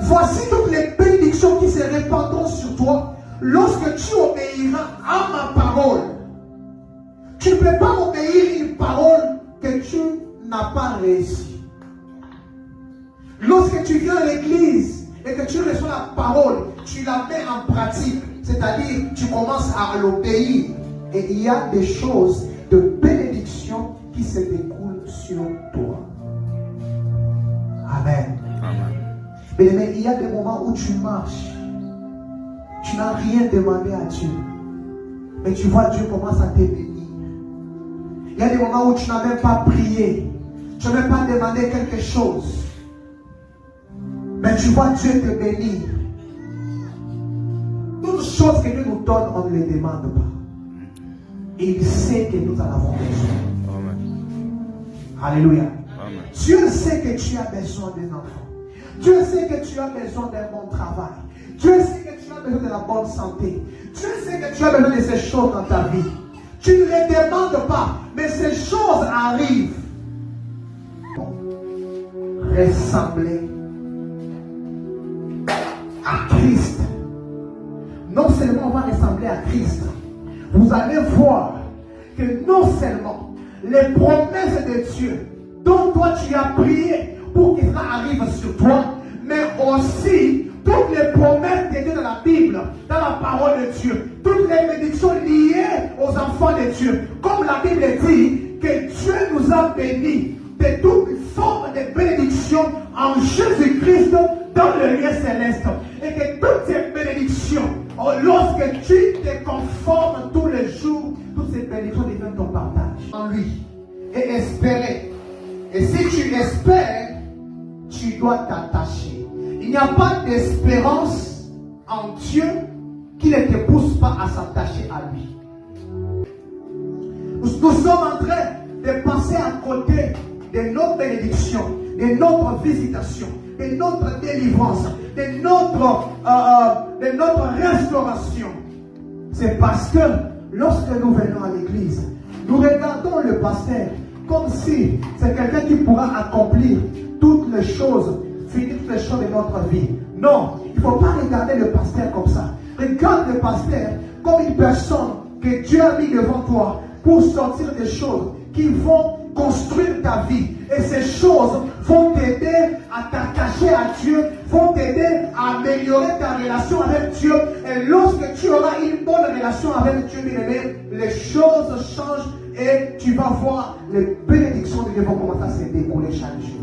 Voici toutes les bénédictions qui se répandront sur toi lorsque tu obéiras à ma parole. Tu ne peux pas obéir une parole que tu n'as pas réussi. Lorsque tu viens à l'église et que tu reçois la parole, tu la mets en pratique. C'est-à-dire, tu commences à l'obéir. Et il y a des choses de bénédiction qui se découlent sur toi. Amen. Mais il y a des moments où tu marches. Tu n'as rien demandé à Dieu. Mais tu vois Dieu commence à te bénir. Il y a des moments où tu n'as même pas prié. Tu n'as même pas demandé quelque chose. Mais tu vois Dieu te bénir. Toutes choses que Dieu nous donne, on ne les demande pas. Et il sait que nous en avons besoin. Amen. Alléluia. Amen. Dieu sait que tu as besoin d'un enfant. Dieu sait que tu as besoin d'un bon travail. Dieu sait que tu as besoin de la bonne santé. Dieu sait que tu as besoin de ces choses dans ta vie. Tu ne les demandes pas, mais ces choses arrivent. Ressembler à Christ. Non seulement on va ressembler à Christ, vous allez voir que non seulement les promesses de Dieu dont toi tu as prié pour qu'ils arrivent sur toi, mais aussi toutes les promesses de Dieu dans la Bible, dans la parole de Dieu, toutes les bénédictions liées aux enfants de Dieu. Comme la Bible dit que Dieu nous a bénis de toute forme de bénédiction en Jésus-Christ dans le lieu céleste. Et que toutes ces bénédictions, lorsque tu te conformes tous les jours, toutes ces bénédictions deviennent ton partage en lui. Et espérer. Et si tu espères, tu dois t'attacher. Il n'y a pas d'espérance en Dieu qui ne te pousse pas à s'attacher à lui. Nous sommes en train de passer à côté de notre bénédiction, de notre visitation, de notre délivrance, de notre restauration. C'est parce que lorsque nous venons à l'église, nous regardons le pasteur comme si c'est quelqu'un qui pourra accomplir toutes les choses, finir toutes les choses de notre vie. Non, il ne faut pas regarder le pasteur comme ça. Regarde le pasteur comme une personne que Dieu a mis devant toi pour sortir des choses qui vont construire ta vie. Et ces choses vont t'aider à t'attacher à Dieu, vont t'aider à améliorer ta relation avec Dieu. Et lorsque tu auras une bonne relation avec Dieu, bien-aimé, les choses changent et tu vas voir les bénédictions de Dieu vont commencer à se découler chaque jour.